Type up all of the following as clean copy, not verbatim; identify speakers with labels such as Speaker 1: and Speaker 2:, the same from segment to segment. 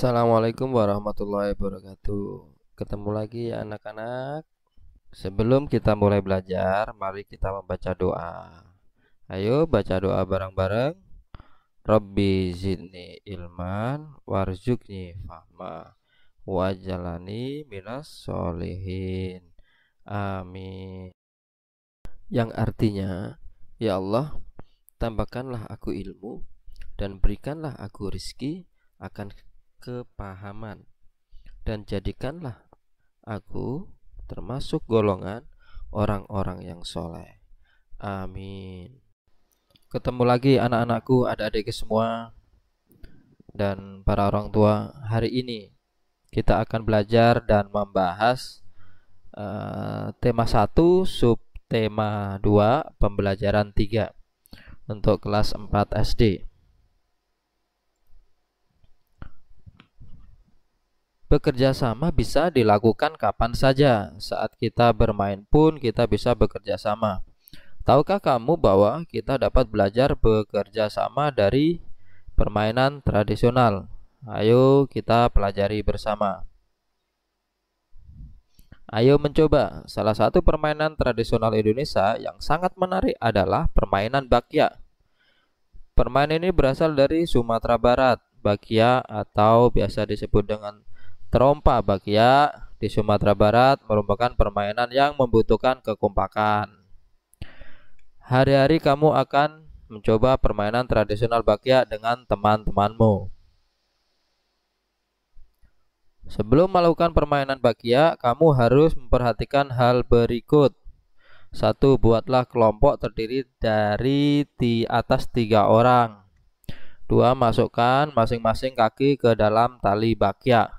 Speaker 1: Assalamualaikum warahmatullahi wabarakatuh. Ketemu lagi ya anak-anak. Sebelum kita mulai belajar, mari kita membaca doa. Ayo baca doa bareng-bareng. Rabbi zidni ilman warzuqni fahma wajalani minas solihin. Amin. Yang artinya, ya Allah, tambahkanlah aku ilmu dan berikanlah aku rizki akan kepahaman, dan jadikanlah aku termasuk golongan orang-orang yang soleh. Amin. Ketemu lagi anak-anakku, adik-adik semua, dan para orang tua. Hari ini kita akan belajar dan membahas tema 1, subtema 2, pembelajaran 3 untuk kelas 4 SD. Bekerja sama bisa dilakukan kapan saja. Saat kita bermain pun kita bisa bekerja sama. Tahukah kamu bahwa kita dapat belajar bekerja sama dari permainan tradisional? Ayo kita pelajari bersama. Ayo mencoba. Salah satu permainan tradisional Indonesia yang sangat menarik adalah permainan bakya. Permainan ini berasal dari Sumatera Barat. Bakya atau biasa disebut dengan terompa bakya di Sumatera Barat merupakan permainan yang membutuhkan kekompakan. Hari-hari kamu akan mencoba permainan tradisional bakya dengan teman-temanmu. Sebelum melakukan permainan bakya, kamu harus memperhatikan hal berikut. 1. Buatlah kelompok terdiri dari di atas 3 orang. 2. Masukkan masing-masing kaki ke dalam tali bakya.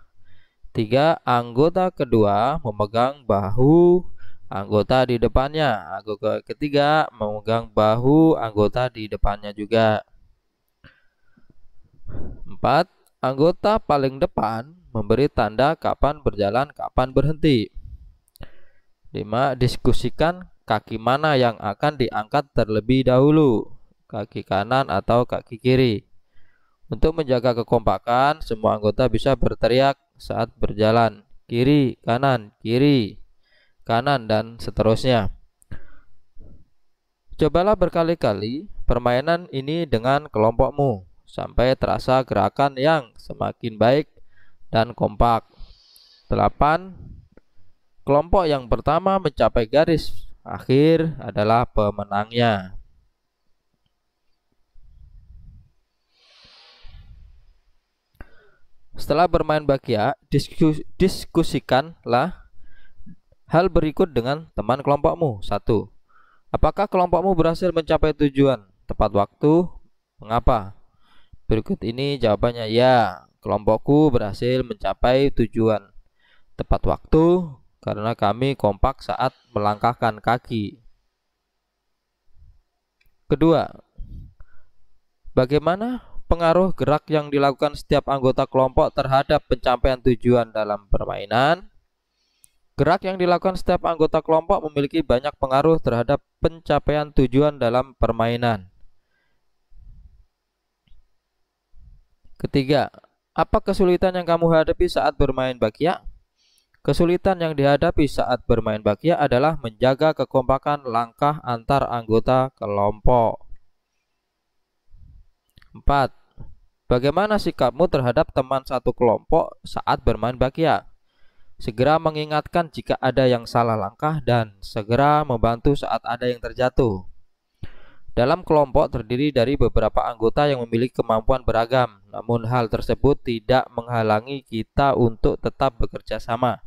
Speaker 1: 3. Anggota kedua memegang bahu anggota di depannya. Anggota ketiga memegang bahu anggota di depannya juga. 4. Anggota paling depan memberi tanda kapan berjalan, kapan berhenti. 5. Diskusikan kaki mana yang akan diangkat terlebih dahulu, kaki kanan atau kaki kiri. Untuk menjaga kekompakan, semua anggota bisa berteriak saat berjalan, kiri, kanan, dan seterusnya. Cobalah berkali-kali permainan ini dengan kelompokmu sampai terasa gerakan yang semakin baik dan kompak. 8. Kelompok yang pertama mencapai garis akhir adalah pemenangnya. Setelah bermain bakya, diskusikanlah hal berikut dengan teman kelompokmu. 1. Apakah kelompokmu berhasil mencapai tujuan tepat waktu? Mengapa? Berikut ini jawabannya. Ya, kelompokku berhasil mencapai tujuan tepat waktu karena kami kompak saat melangkahkan kaki. Kedua, bagaimana pengaruh gerak yang dilakukan setiap anggota kelompok terhadap pencapaian tujuan dalam permainan? Gerak yang dilakukan setiap anggota kelompok memiliki banyak pengaruh terhadap pencapaian tujuan dalam permainan. Ketiga, apa kesulitan yang kamu hadapi saat bermain bakya? Kesulitan yang dihadapi saat bermain bakya adalah menjaga kekompakan langkah antar anggota kelompok. 4. Bagaimana sikapmu terhadap teman satu kelompok saat bermain bakya? Segera mengingatkan jika ada yang salah langkah dan segera membantu saat ada yang terjatuh. Dalam kelompok terdiri dari beberapa anggota yang memiliki kemampuan beragam, namun hal tersebut tidak menghalangi kita untuk tetap bekerja sama.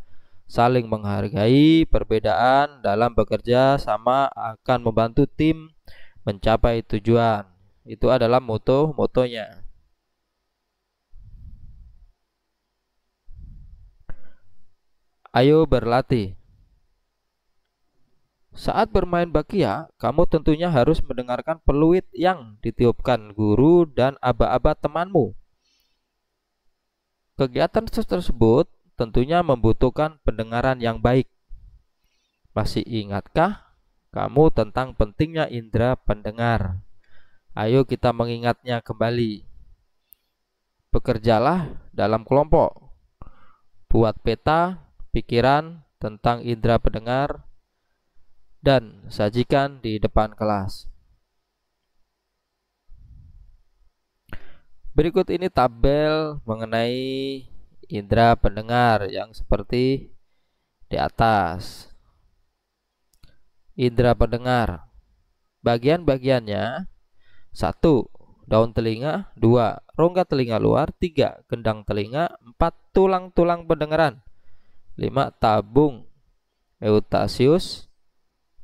Speaker 1: Saling menghargai perbedaan dalam bekerja sama akan membantu tim mencapai tujuan. Itu adalah motonya. Ayo berlatih. Saat bermain bakya, kamu tentunya harus mendengarkan peluit yang ditiupkan guru dan aba-aba temanmu. Kegiatan tersebut tentunya membutuhkan pendengaran yang baik. Masih ingatkah kamu tentang pentingnya indera pendengar? Ayo kita mengingatnya kembali. Bekerjalah dalam kelompok. Buat peta pikiran tentang indera pendengar dan sajikan di depan kelas. Berikut ini tabel mengenai indera pendengar yang seperti di atas. Indera pendengar, bagian-bagiannya: 1. Daun telinga, 2. Rongga telinga luar, 3. Gendang telinga, 4. Tulang-tulang pendengaran, 5. Tabung eutasius,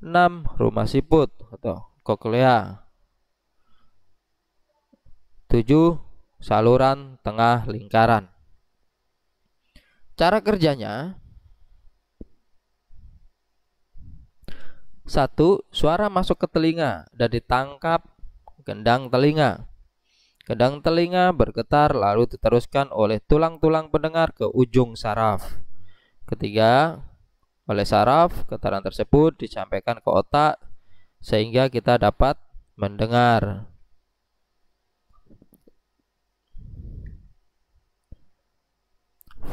Speaker 1: 6. Rumah siput atau koklea, 7. Saluran tengah lingkaran. Cara kerjanya: 1. Suara masuk ke telinga dan ditangkap gendang telinga. Gendang telinga bergetar lalu diteruskan oleh tulang-tulang pendengar ke ujung saraf. Ketiga, oleh saraf, getaran tersebut disampaikan ke otak sehingga kita dapat mendengar.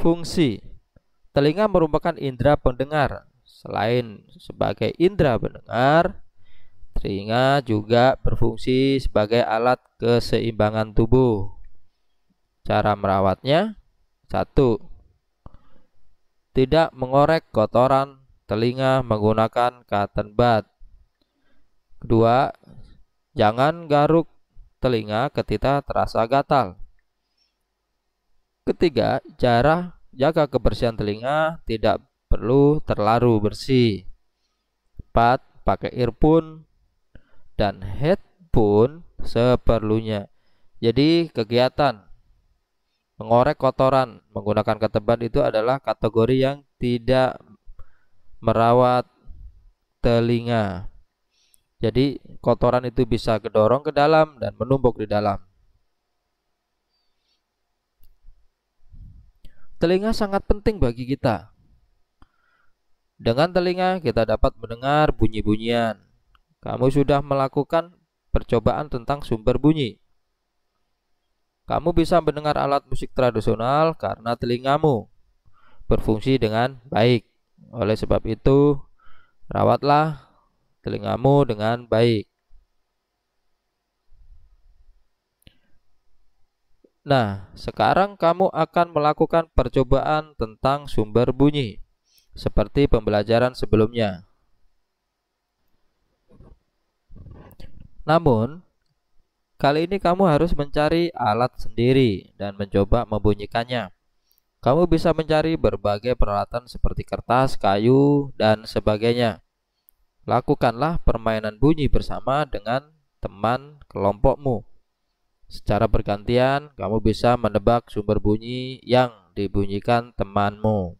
Speaker 1: Fungsi: telinga merupakan indera pendengar. Selain sebagai indera pendengar, telinga juga berfungsi sebagai alat keseimbangan tubuh. Cara merawatnya: 1. Tidak mengorek kotoran telinga menggunakan cotton bud. 2. Jangan garuk telinga ketika terasa gatal. Ketiga, jaga kebersihan telinga, tidak perlu terlalu bersih. 4. Pakai earphone dan headphone seperlunya. Jadi kegiatan mengorek kotoran menggunakan cotton bud itu adalah kategori yang tidak merawat telinga. Jadi kotoran itu bisa kedorong ke dalam dan menumpuk di dalam. Telinga sangat penting bagi kita. Dengan telinga kita dapat mendengar bunyi-bunyian. Kamu sudah melakukan percobaan tentang sumber bunyi. Kamu bisa mendengar alat musik tradisional karena telingamu berfungsi dengan baik. Oleh sebab itu, rawatlah telingamu dengan baik. Nah, sekarang kamu akan melakukan percobaan tentang sumber bunyi, seperti pembelajaran sebelumnya. Namun, kali ini kamu harus mencari alat sendiri dan mencoba membunyikannya. Kamu bisa mencari berbagai peralatan seperti kertas, kayu, dan sebagainya. Lakukanlah permainan bunyi bersama dengan teman kelompokmu. Secara bergantian, kamu bisa menebak sumber bunyi yang dibunyikan temanmu.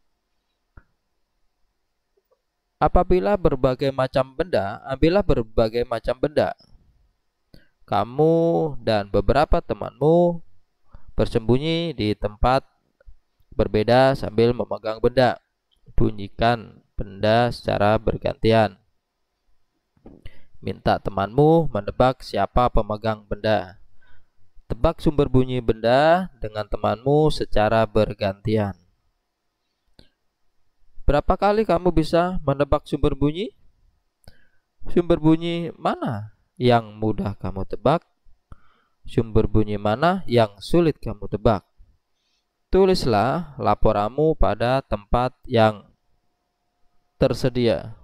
Speaker 1: Apabila berbagai macam benda, ambillah berbagai macam benda. Kamu dan beberapa temanmu bersembunyi di tempat berbeda sambil memegang benda. Bunyikan benda secara bergantian. Minta temanmu menebak siapa pemegang benda. Tebak sumber bunyi benda dengan temanmu secara bergantian. Berapa kali kamu bisa menebak sumber bunyi? Sumber bunyi mana yang mudah kamu tebak? Sumber bunyi mana yang sulit kamu tebak? Tulislah laporanmu pada tempat yang tersedia.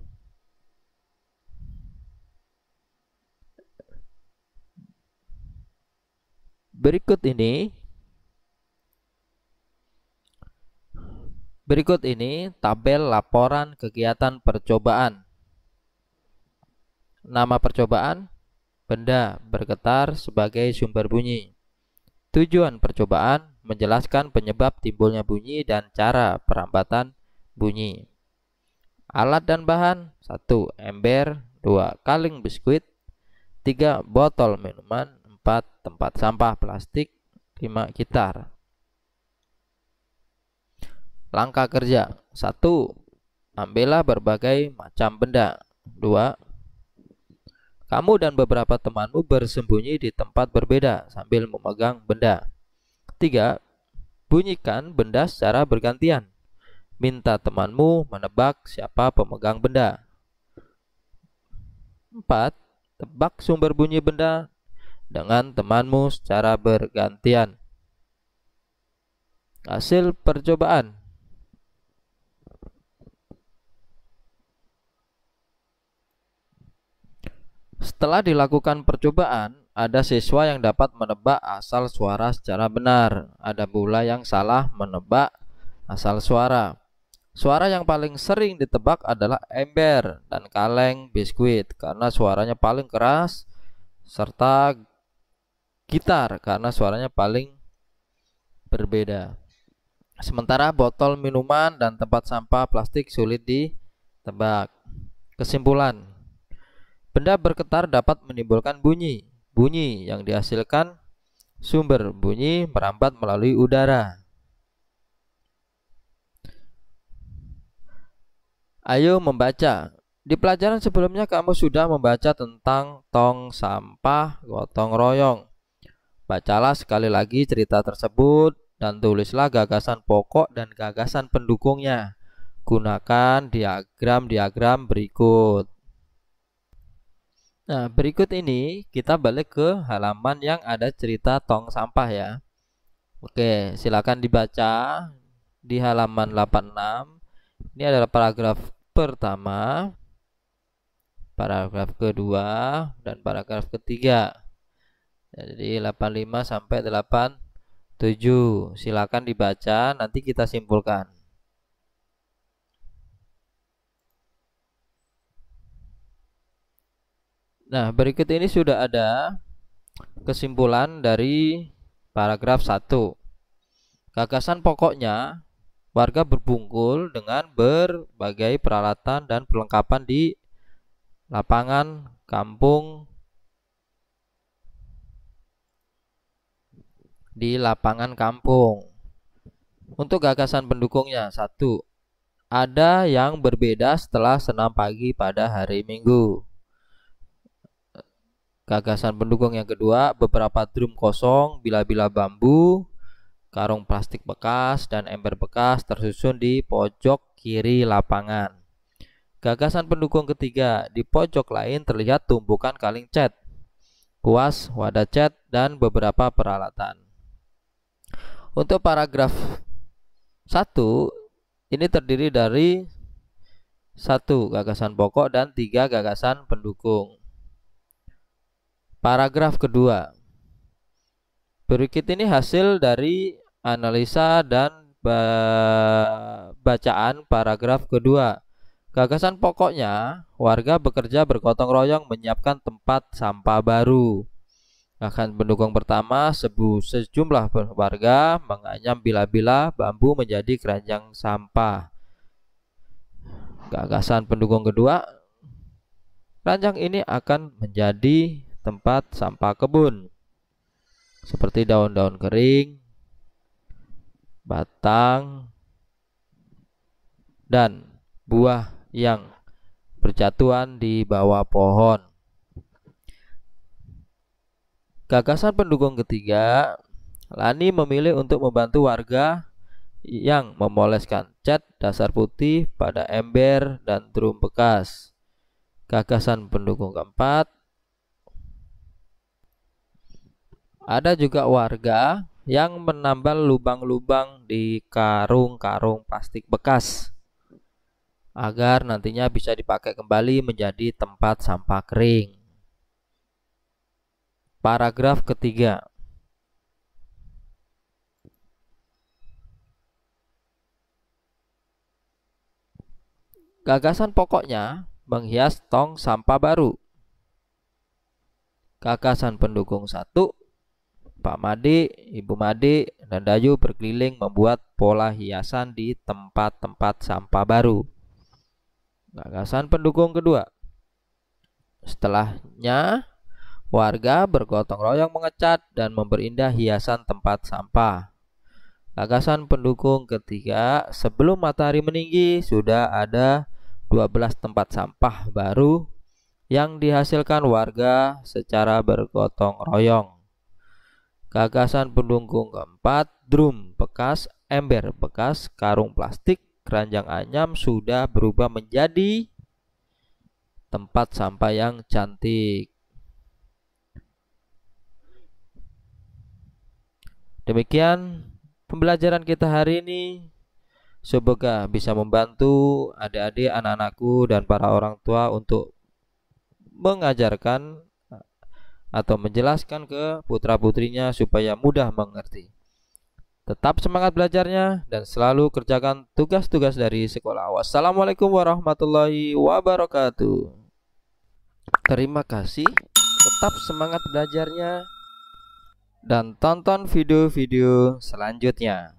Speaker 1: Berikut ini tabel laporan kegiatan percobaan. Nama percobaan: benda bergetar sebagai sumber bunyi. Tujuan percobaan: menjelaskan penyebab timbulnya bunyi dan cara perambatan bunyi. Alat dan bahan: 1. Ember, 2. Kaleng biskuit, 3. Botol minuman, 4. Tempat sampah plastik, 5. Gitar. Langkah kerja: 1. Ambillah berbagai macam benda. 2. Kamu dan beberapa temanmu bersembunyi di tempat berbeda sambil memegang benda. 3. Bunyikan benda secara bergantian. Minta temanmu menebak siapa pemegang benda. 4. Tebak sumber bunyi benda dengan temanmu secara bergantian. Hasil percobaan. Setelah dilakukan percobaan, ada siswa yang dapat menebak asal suara secara benar. Ada pula yang salah menebak asal suara. Suara yang paling sering ditebak adalah ember dan kaleng biskuit karena suaranya paling keras, serta gitar karena suaranya paling berbeda. Sementara botol minuman dan tempat sampah plastik sulit ditebak. Kesimpulan: benda bergetar dapat menimbulkan bunyi. Bunyi yang dihasilkan sumber bunyi merambat melalui udara. Ayo membaca. Di pelajaran sebelumnya kamu sudah membaca tentang tong sampah gotong royong. Bacalah sekali lagi cerita tersebut dan tulislah gagasan pokok dan gagasan pendukungnya. Gunakan diagram-diagram berikut. Nah, berikut ini kita balik ke halaman yang ada cerita tong sampah ya. Oke, silakan dibaca di halaman 86. Ini adalah paragraf pertama, paragraf kedua, dan paragraf ketiga. Jadi 85 sampai 87. Silakan dibaca, nanti kita simpulkan. Nah, berikut ini sudah ada kesimpulan dari paragraf 1. Gagasan pokoknya, warga berbungkul dengan berbagai peralatan dan perlengkapan di lapangan kampung Untuk gagasan pendukungnya, 1. Ada yang berbeda setelah senam pagi pada hari Minggu. Gagasan pendukung yang kedua, beberapa drum kosong, bila-bila bambu, karung plastik bekas, dan ember bekas tersusun di pojok kiri lapangan. Gagasan pendukung ketiga, di pojok lain terlihat tumpukan kaleng cat, kuas, wadah cat, dan beberapa peralatan. Untuk paragraf 1, ini terdiri dari 1 gagasan pokok dan 3 gagasan pendukung. Paragraf kedua. Berikut ini hasil dari analisa dan bacaan paragraf kedua. Gagasan pokoknya, warga bekerja bergotong royong menyiapkan tempat sampah baru. Gagasan pendukung pertama, sejumlah warga menganyam bila-bila bambu menjadi keranjang sampah. Gagasan pendukung kedua, keranjang ini akan menjadi tempat sampah kebun, seperti daun-daun kering, batang, dan buah yang berjatuhan di bawah pohon. Gagasan pendukung ketiga, Lani memilih untuk membantu warga yang memoleskan cat dasar putih pada ember dan drum bekas. Gagasan pendukung keempat, ada juga warga yang menambal lubang-lubang di karung-karung plastik bekas agar nantinya bisa dipakai kembali menjadi tempat sampah kering. Paragraf ketiga. Gagasan pokoknya menghias tong sampah baru. Gagasan pendukung 1, Pak Made, Ibu Made, dan Dayu berkeliling membuat pola hiasan di tempat-tempat sampah baru. Gagasan pendukung kedua. Setelahnya, warga bergotong royong mengecat dan memperindah hiasan tempat sampah. Gagasan pendukung ketiga, sebelum matahari meninggi sudah ada 12 tempat sampah baru yang dihasilkan warga secara bergotong royong. Gagasan pendukung keempat, drum bekas, ember bekas, karung plastik, keranjang anyam sudah berubah menjadi tempat sampah yang cantik. Demikian pembelajaran kita hari ini. Semoga bisa membantu adik-adik, anak-anakku, dan para orang tua untuk mengajarkan atau menjelaskan ke putra-putrinya supaya mudah mengerti. Tetap semangat belajarnya dan selalu kerjakan tugas-tugas dari sekolah. Wassalamualaikum warahmatullahi wabarakatuh. Terima kasih. Tetap semangat belajarnya dan tonton video-video selanjutnya.